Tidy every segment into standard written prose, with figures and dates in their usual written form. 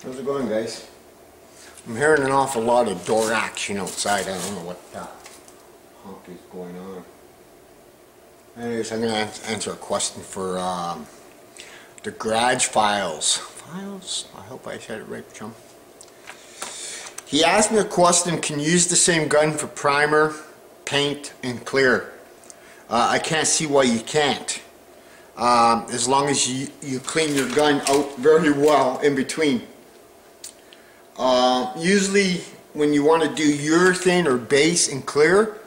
How's it going, guys? I'm hearing an awful lot of door action outside. I don't know what the honk is going on. Anyways, I'm going to answer a question for the Garage Files. I hope I said it right, chum. He asked me a question, can you use the same gun for primer, paint, and clear? I can't see why you can't. As long as you clean your gun out very well in between. Usually when you want to do urethane or base and clear,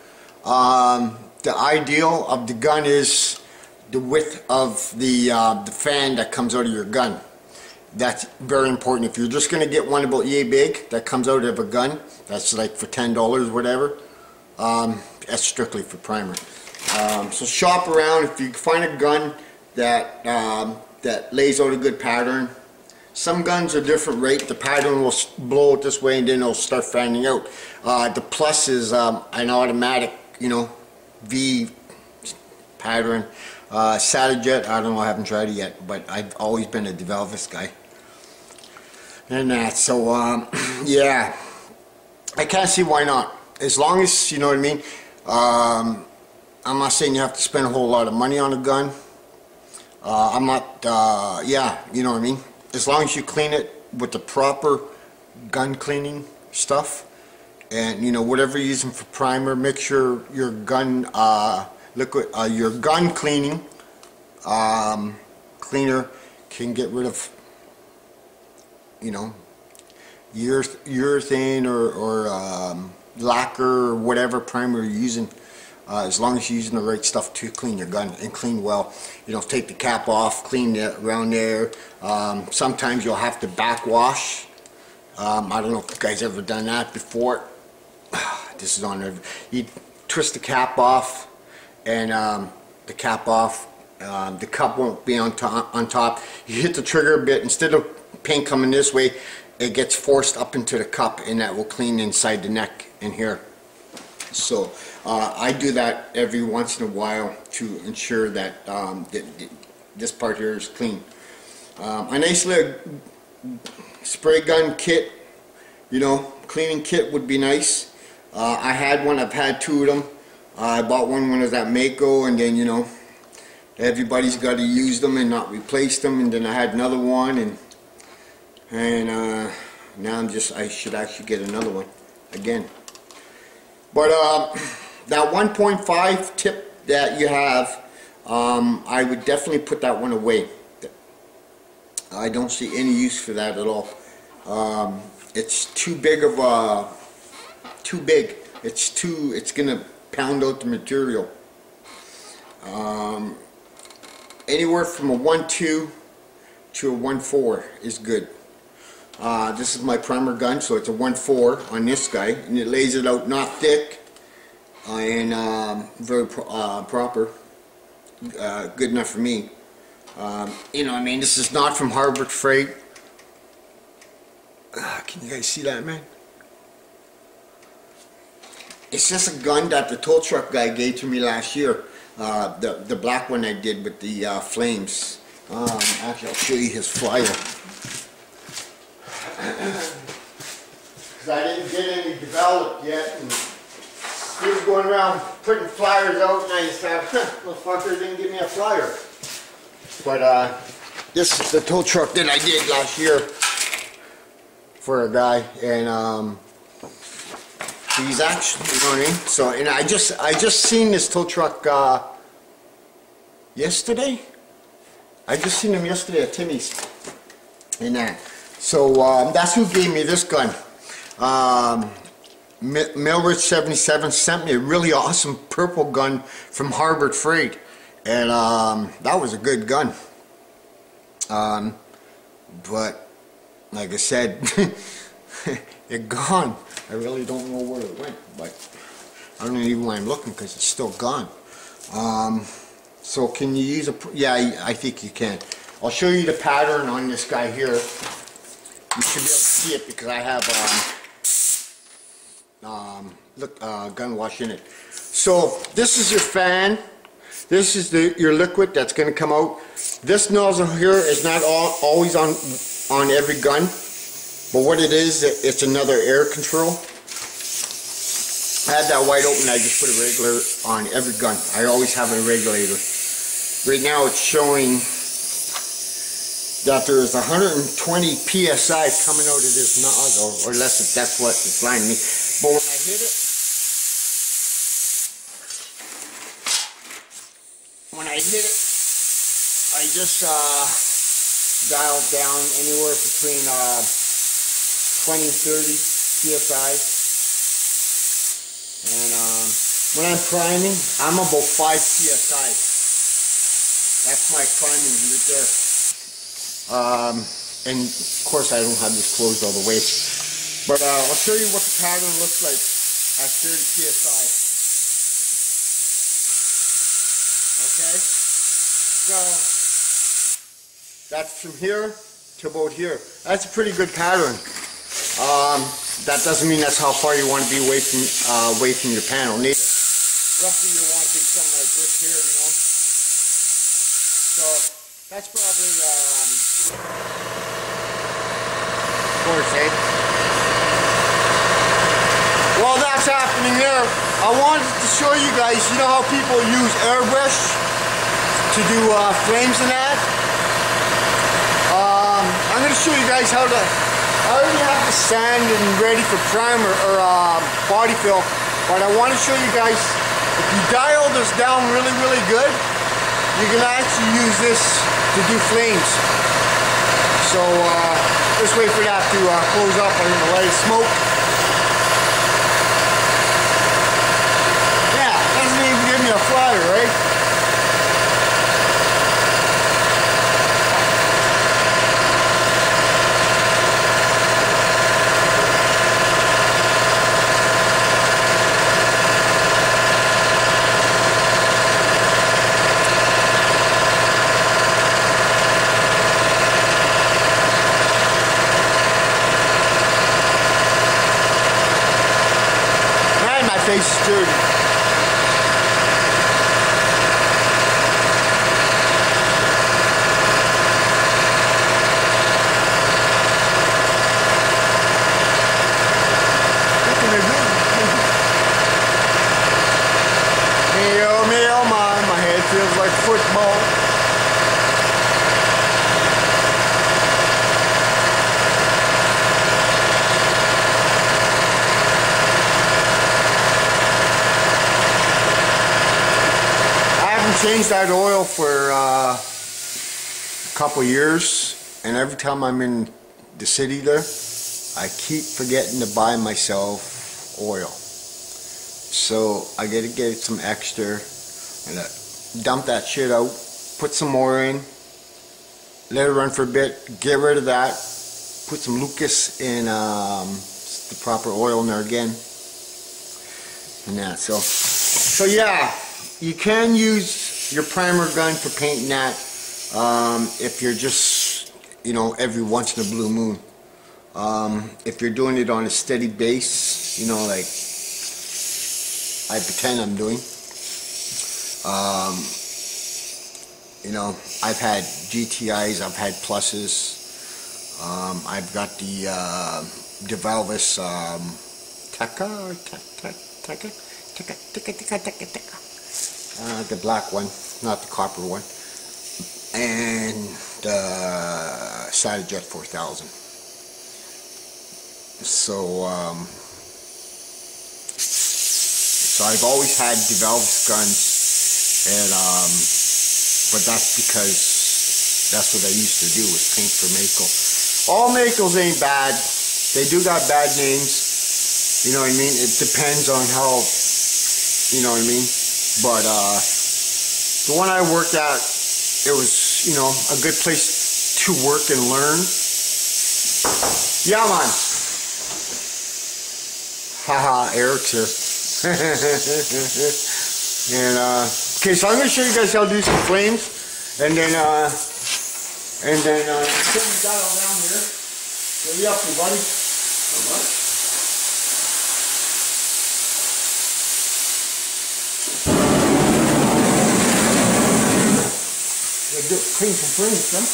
the ideal of the gun is the width of the fan that comes out of your gun. That's very important. If you're just going to get one about yay big that comes out of a gun, that's like for $10 whatever, that's strictly for primer. So shop around. If you find a gun that that lays out a good pattern. Some guns are different rate. The pattern will blow it this way and then it'll start fanning out. The Plus is an automatic, you know, V pattern. Satajet, I don't know, I haven't tried it yet, but I've always been a DeValvis guy. And that, so yeah, I can't see why not. As long as, you know what I mean, I'm not saying you have to spend a whole lot of money on a gun. I'm not, yeah, you know what I mean. As long as you clean it with the proper gun cleaning stuff, and you know, whatever you're using for primer, make sure your gun liquid, your gun cleaning cleaner can get rid of, you know, urethane or lacquer or whatever primer you're using. As long as you're using the right stuff to clean your gun and clean well. You know, take the cap off, clean it around there. Sometimes you'll have to backwash. I don't know if you guys ever done that before. This is on there. You twist the cap off, and the cap off, the cup won't be on top. You hit the trigger a bit. Instead of paint coming this way, it gets forced up into the cup, and that will clean inside the neck in here. So I do that every once in a while to ensure that this part here is clean. A nice little spray gun kit, you know, cleaning kit would be nice. I had one, I've had two of them. I bought one when I was at Mako, and then, you know, everybody's got to use them and not replace them, and then I had another one, and now I should actually get another one again. But that 1.5 tip that you have, I would definitely put that one away. I don't see any use for that at all. It's too big of a, it's gonna pound out the material. Anywhere from a 1.2 to a 1.4 is good. This is my primer gun, so it's a 1.4 on this guy, and it lays it out not thick and very proper. Good enough for me. You know what I mean? This is not from Harbor Freight. Can you guys see that, man? It's just a gun that the tow truck guy gave to me last year. The black one I did with the flames. Actually, I'll show you his flyer. Because I didn't get any developed yet, and he was going around putting flyers out, and I said, motherfucker didn't give me a flyer. But this is the tow truck that I did last year for a guy, and he's actually, you know what I mean? So, and I just seen this tow truck yesterday. I just seen him yesterday at Timmy's, and that. So that's who gave me this gun. Millridge 77 sent me a really awesome purple gun from Harbor Freight, and that was a good gun. But like I said, it gone. I really don't know where it went, but I don't even know why I'm looking because it's still gone. So can you use a? Yeah, I think you can. I'll show you the pattern on this guy here. You should be able to see it because I have gun wash in it. So this is your fan. This is your liquid that's going to come out. This nozzle here is not always on every gun. But what it is, it's another air control. I had that wide open, I just put a regulator on every gun. I always have a regulator. Right now it's showing that there is 120 PSI coming out of this nozzle, or less if that's what it's lying me. But when I hit it, I just dialed down anywhere between 20 and 30 PSI. And when I'm priming, I'm about 5 PSI. That's my priming right there. And of course I don't have this closed all the way. But I'll show you what the pattern looks like at 30 PSI. Okay? So, that's from here to about here. That's a pretty good pattern. That doesn't mean that's how far you want to be away from your panel neither. Roughly you want to be something like this here, you know. So that's probably of course, eh? While that's happening there, I wanted to show you guys, you know how people use airbrush to do flames and that? I'm going to show you guys how to. I already have the sand and ready for primer or body fill, but I want to show you guys, if you dial this down really, really good, you can actually use this to do flames. So just wait for that to close up. I'm going to let it smoke. Yeah, doesn't even give me a flyer, right? Face is dirty. Me, oh my head feels like football. Changed that oil for a couple years, and every time I'm in the city there, I keep forgetting to buy myself oil. So I gotta get some extra and dump that shit out, put some more in, let it run for a bit, get rid of that, put some Lucas in the proper oil in there again, and that. So yeah, you can use your primer gun for painting that if you're just, you know, every once in a blue moon. If you're doing it on a steady base, you know, like I pretend I'm doing. You know, I've had GTIs, I've had pluses. I've got the DeValvis the black one, not the copper one, and the Satajet 4000. So I've always had DeValvis guns, and but that's because that's what I used to do, was paint for Mako. All Makos ain't bad. They do got bad names. You know what I mean? It depends on how, you know what I mean? But the one I worked at, it was, you know, a good place to work and learn. Yeah, man. Haha, Eric's here. And okay, so I'm gonna show you guys how to do some flames, and then put the dial down here. What are you up to, buddy? How much? Clean some flames, huh?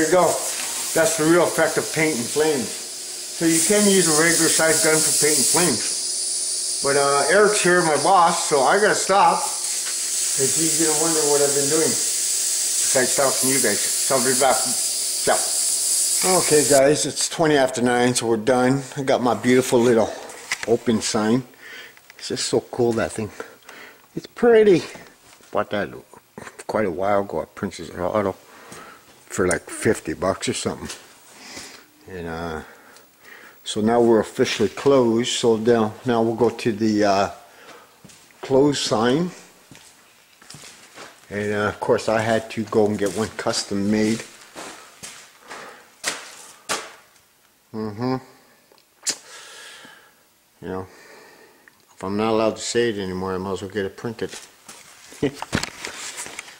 you go. That's the real effect of painting flames. So you can use a regular sized gun for painting flames. But Eric's here, my boss, so I gotta stop. And he's gonna wonder what I've been doing. Besides talking to you guys. So I'll be back. Ciao. Okay guys, it's 20 after 9, so we're done. I got my beautiful little open sign. It's just so cool, that thing. It's pretty. Bought that quite a while ago at Princess Auto for like $50 or something. And so now we're officially closed. So now we'll go to the closed sign. And of course I had to go and get one custom made. You know, if I'm not allowed to say it anymore, I might as well get it printed.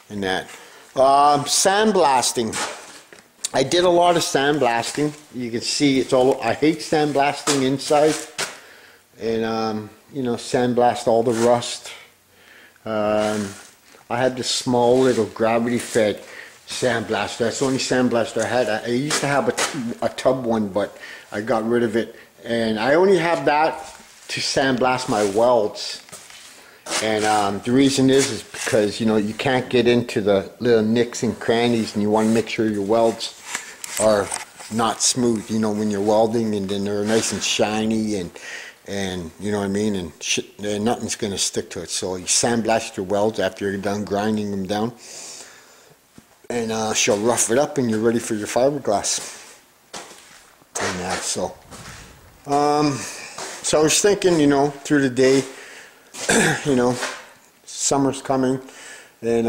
And that. Sandblasting. I did a lot of sandblasting. You can see it's all, I hate sandblasting inside. And, you know, sandblast all the rust. I had this small little gravity fed sandblaster. That's the only sandblaster I had. I used to have a tub one, but I got rid of it. And I only have that to sandblast my welds. And the reason is because, you know, you can't get into the little nicks and crannies, and you want to make sure your welds are not smooth, you know, when you're welding, and then they're nice and shiny, and you know what I mean, and nothing's going to stick to it. So you sandblast your welds after you're done grinding them down, and she'll rough it up, and you're ready for your fiberglass. And that, so I was thinking, you know, through the day, you know, summer's coming, and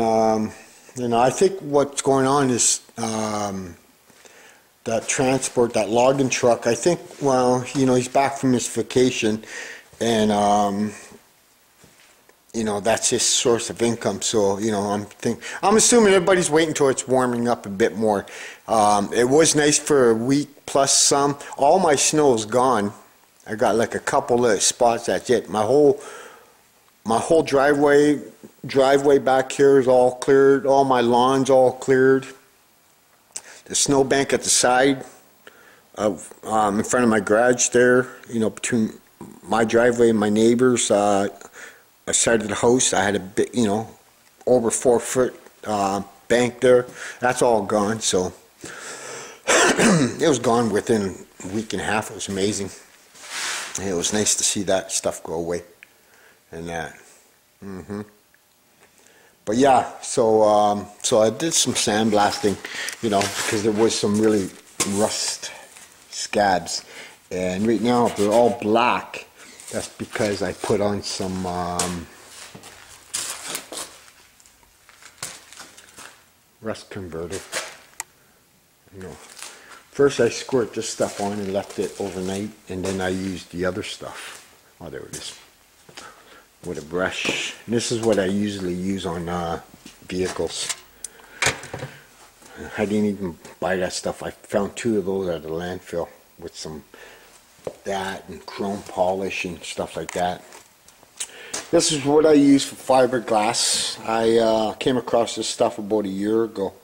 you know, I think what's going on is that transport, that logging truck, I think, well, you know, he's back from his vacation, and you know, that's his source of income. So, you know, I'm assuming everybody's waiting until it's warming up a bit more. It was nice for a week plus some. All my snow is gone. I got like a couple of spots, that's it. My whole driveway back here is all cleared. All my lawn's all cleared. The snowbank at the side of in front of my garage there, you know, between my driveway and my neighbor's side of the house, I had a bit, you know, over 4 foot bank there. That's all gone. So it was gone within a week and a half. It was amazing. It was nice to see that stuff go away, and that. But yeah, so I did some sandblasting, you know, because there was some really rust scabs, and right now they're all black. That's because I put on some rust converter. You know, first I squirt this stuff on and left it overnight, and then I used the other stuff. Oh, there it is. With a brush. And this is what I usually use on vehicles. I didn't even buy that stuff. I found 2 of those at the landfill with some that and chrome polish and stuff like that. This is what I use for fiberglass. I came across this stuff about a year ago.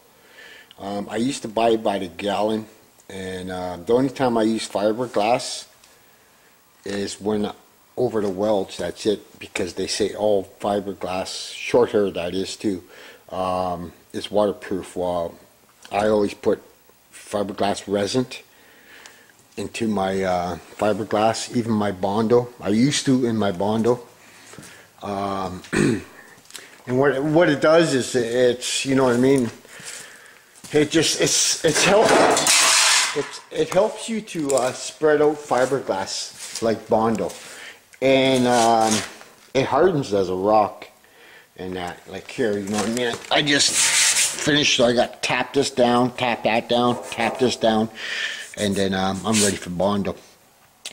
I used to buy it by the gallon, and the only time I use fiberglass is when over the welds. That's it, because they say all fiberglass, short hair that is too, is waterproof. Well, I always put fiberglass resin into my fiberglass, even my bondo. I used to in my bondo. And what it does is, it's, you know what I mean, it just it helps you to spread out fiberglass like bondo, and it hardens as a rock. And that, like here, you know what I mean, I just finished, so I got tap this down, tap that down, tap this down, and then I'm ready for bondo.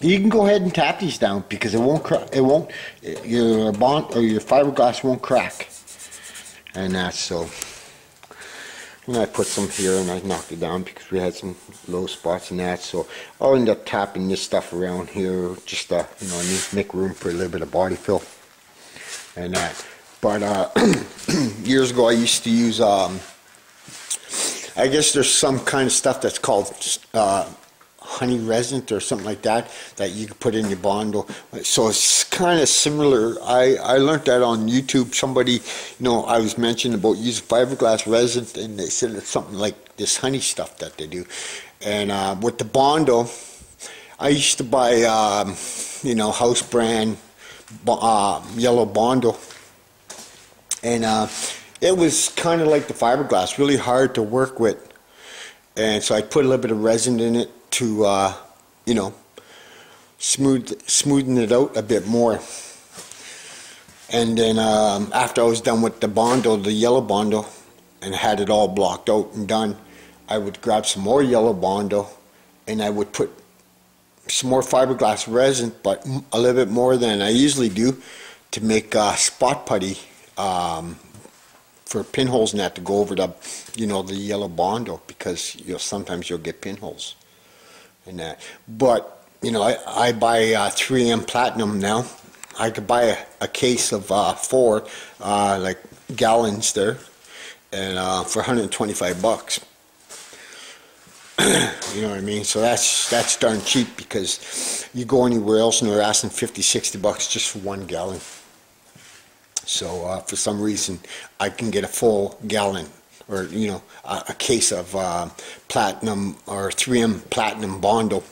You can go ahead and tap these down because it won't crack. It won't, your bond or your fiberglass won't crack. And that's so. And I put some here and I knocked it down because we had some low spots in that. So I'll end up tapping this stuff around here, just you know, I need to make room for a little bit of body fill and that. But years ago I used to use I guess there's some kind of stuff that's called honey resin or something like that you can put in your bondo. So it's kind of similar. I learned that on YouTube. Somebody, I was mentioning about using fiberglass resin, and they said it's something like this honey stuff that they do. And with the bondo, I used to buy house brand yellow bondo, and it was kind of like the fiberglass, really hard to work with. And so I put a little bit of resin in it to smoothen it out a bit more. And then after I was done with the bondo, the yellow bondo, and had it all blocked out and done, I would grab some more yellow bondo, and I would put some more fiberglass resin, but a little bit more than I usually do, to make spot putty for pinholes and that to go over the the yellow bondo, because sometimes you'll get pinholes and that. But I buy 3M platinum now. I could buy a case of 4 like gallons there, and for $125. You know what I mean? So that's darn cheap, because you go anywhere else and they're asking $50-$60 just for 1 gallon. So for some reason I can get a full gallon, or a case of platinum or 3M platinum bondo,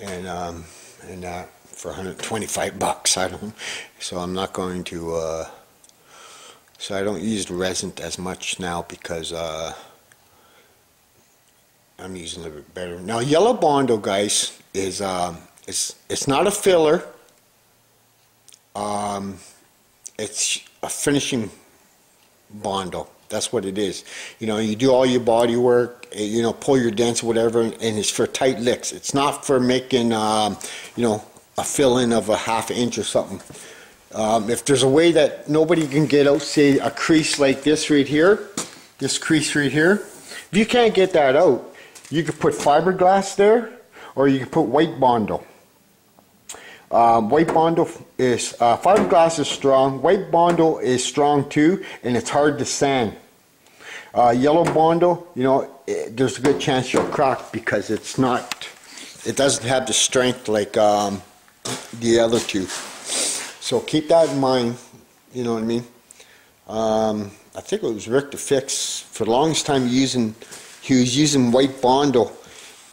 and for $125. I don't. So I'm not going to. So I don't use the resin as much now, because I'm using a little bit better now. Yellow bondo, guys, is it's not a filler. It's a finishing bondo. That's what it is. You do all your body work, pull your dents or whatever, and it's for tight licks. It's not for making, a fill-in of a ½ inch or something. If there's a way that nobody can get out, say a crease like this right here, this crease right here, if you can't get that out, you could put fiberglass there, or you could put white bondo. White bondo is, fiberglass is strong, white bondo is strong too, and it's hard to sand. Yellow bondo, there's a good chance you'll crack, because it doesn't have the strength like the other two. So keep that in mind, you know what I mean? I think it was Rick the Fix, for the longest time he was using white bondo,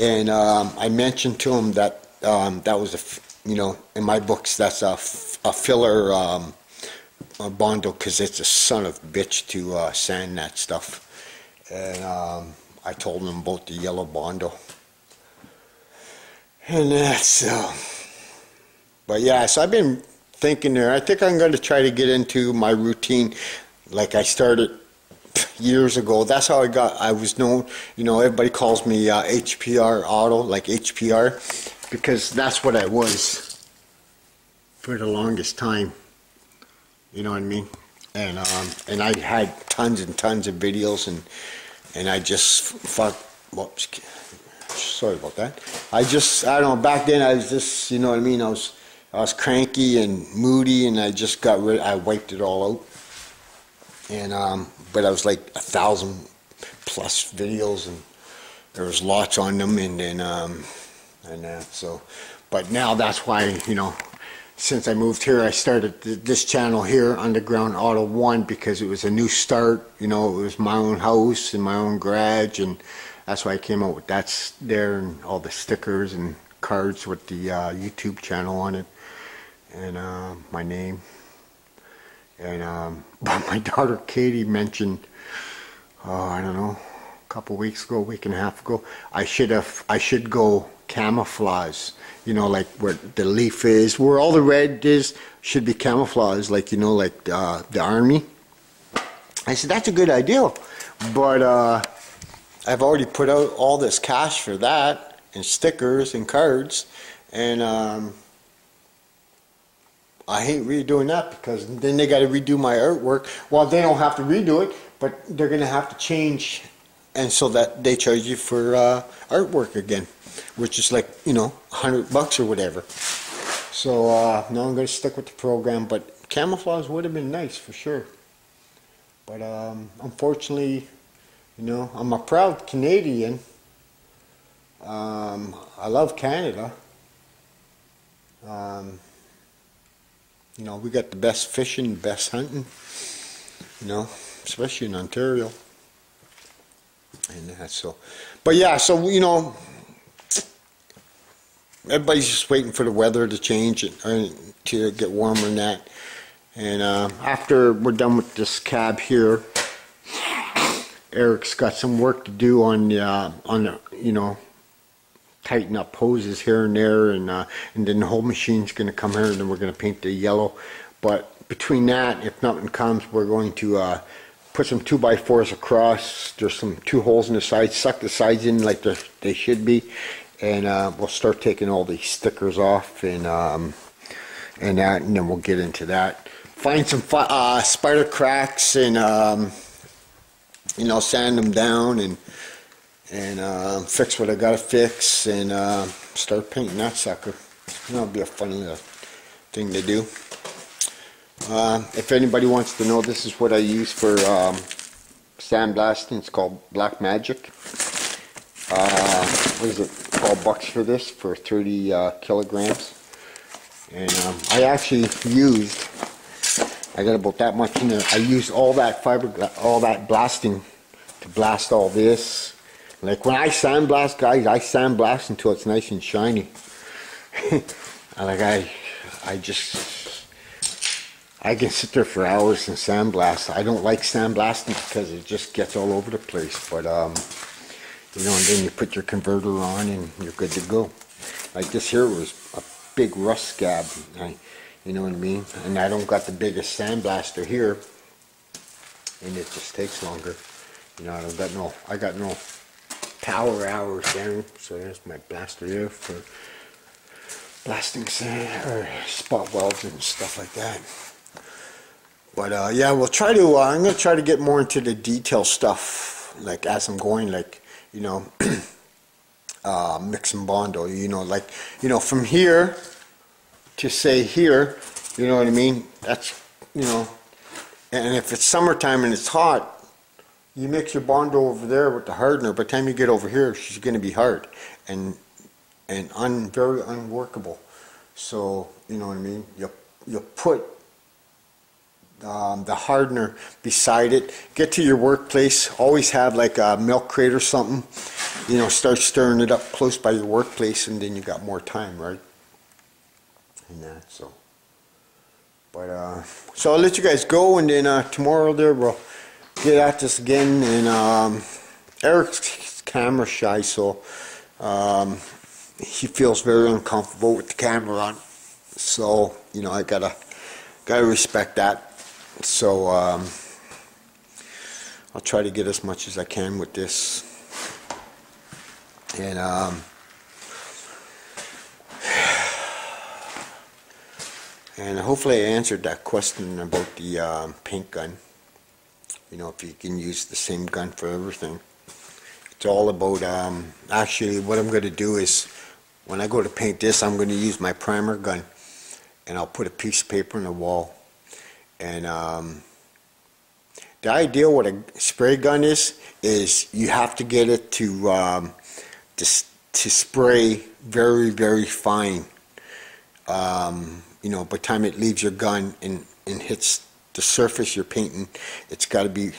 and I mentioned to him that that was in my books, that's a filler bondo, because it's a son of a bitch to sand that stuff. And I told him about the yellow bondo, and that's but yeah, so I've been thinking there. I think I'm going to try to get into my routine like I started years ago. That's how I was known. Everybody calls me HPR Auto, like HPR, because that's what I was for the longest time. You know what I mean? And I had tons and tons of videos, and I just whoops, sorry about that. I don't know, back then I was just, you know what I mean, I was cranky and moody, and I just I wiped it all out. And but I was like 1,000+ videos, and there was lots on them, and then so, but now that's why, since I moved here, I started this channel here, Underground Auto 1, because it was a new start. It was my own house and my own garage, and that's why I came out with that there, and all the stickers and cards with the YouTube channel on it, and my name. And but my daughter Katie mentioned, I don't know, a couple weeks ago, a week and a half ago, I should go camouflage. Like where the leaf is, where all the red is, should be camouflage, like like the army. I said that's a good idea, but I've already put out all this cash for that, and stickers and cards, and I hate redoing that, because then they got to redo my artwork. Well, they don't have to redo it, but they're going to have to change, and so that they charge you for artwork again, which is like $100 or whatever. So now I'm going to stick with the program, but camouflage would have been nice for sure. But unfortunately, You know, I'm a proud Canadian. I love Canada. You know, we got the best fishing, best hunting, you know, especially in Ontario. And that's so, but yeah, so, you know, everybody's just waiting for the weather to change to get warmer than that. And after we're done with this cab here, Eric's got some work to do on the, you know, tighten up hoses here and there, and then the whole machine's going to come here, and then we're going to paint the yellow. But between that, if nothing comes, we're going to put some 2x4s across. There's some 2 holes in the sides, suck the sides in like they should be, and we'll start taking all these stickers off and that, and then we'll get into that. Find some spider cracks and you know, sand them down and fix what I gotta fix, and start painting that sucker. That'll be a fun little thing to do. If anybody wants to know, this is what I use for sandblasting. It's called Black Magic. What is it? $12 for this, for 30 kilograms. And I actually used, I got about that much in there. I used all that fiberglass, all that blasting to blast all this. Like when I sandblast, guys, I sandblast until it's nice and shiny. I can sit there for hours and sandblast. I don't like sandblasting because it just gets all over the place. But you know, and then you put your converter on and you're good to go. Like this here was a big rust scab. You know what I mean? And I don't got the biggest sandblaster here, and it just takes longer. You know, I got no power hours there. So there's my blaster there for blasting sand or spot welds and stuff like that. But yeah, we'll try to. I'm gonna try to get more into the detail stuff, like as I'm going, like, you know, mix and bondo. You know, like, you know, from here to say here. You know what I mean? That's, you know, and if it's summertime and it's hot, you mix your bondo over there with the hardener. By the time you get over here, she's going to be hard and very unworkable. So, you know what I mean? You put the hardener beside it. Get to your workplace. Always have like a milk crate or something. You know, start stirring it up close by your workplace, and then you got more time, right? And that, so. But so I'll let you guys go, and then tomorrow there we'll get at this again. And Eric's camera shy, so he feels very uncomfortable with the camera on. So, you know, I gotta respect that. So I'll try to get as much as I can with this. And and hopefully I answered that question about the paint gun. You know, if you can use the same gun for everything. It's all about, actually what I'm going to do is, when I go to paint this, I'm going to use my primer gun. And I'll put a piece of paper on the wall. And the idea what a spray gun is you have to get it to spray very, very fine. You know, by the time it leaves your gun and hits the surface you're painting, it's got to be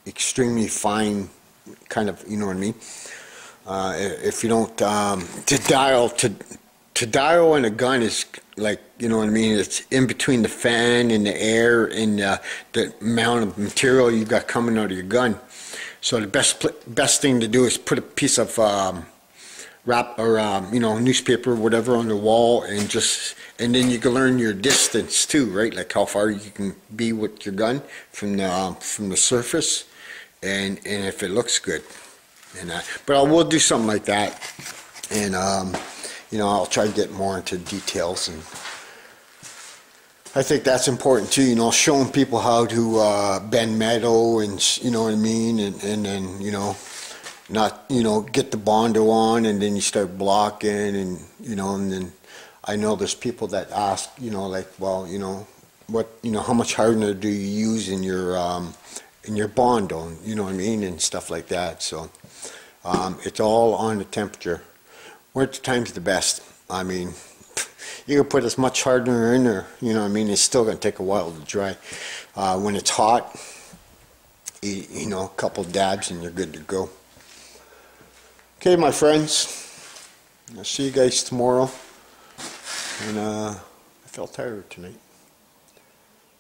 extremely fine, kind of, you know what I mean? If you don't, to dial in a gun is like, you know what I mean, it's in between the fan and the air and the amount of material you got coming out of your gun. So the best thing to do is put a piece of wrap or you know, newspaper or whatever on the wall, and then you can learn your distance too, right? Like how far you can be with your gun from the surface, and if it looks good. And but I will do something like that, and you know, I'll try to get more into details, and I think that's important too. You know, showing people how to bend metal, and you know what I mean, and then, you know, not, you know, get the bondo on and then you start blocking, and you know, and then I know there's people that ask, you know, like, well, you know, what, you know, how much hardener do you use in your in your bondo, you know what I mean, and stuff like that. So it's all on the temperature. Winter time's the best. I mean, you can put as much hardener in there, you know what I mean, it's still going to take a while to dry. When it's hot, you know, a couple dabs and you're good to go. Okay, my friends, I'll see you guys tomorrow. And I felt tired tonight.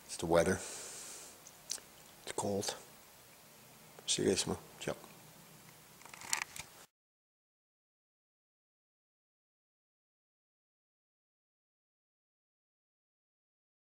It's the weather. It's cold. See you guys tomorrow.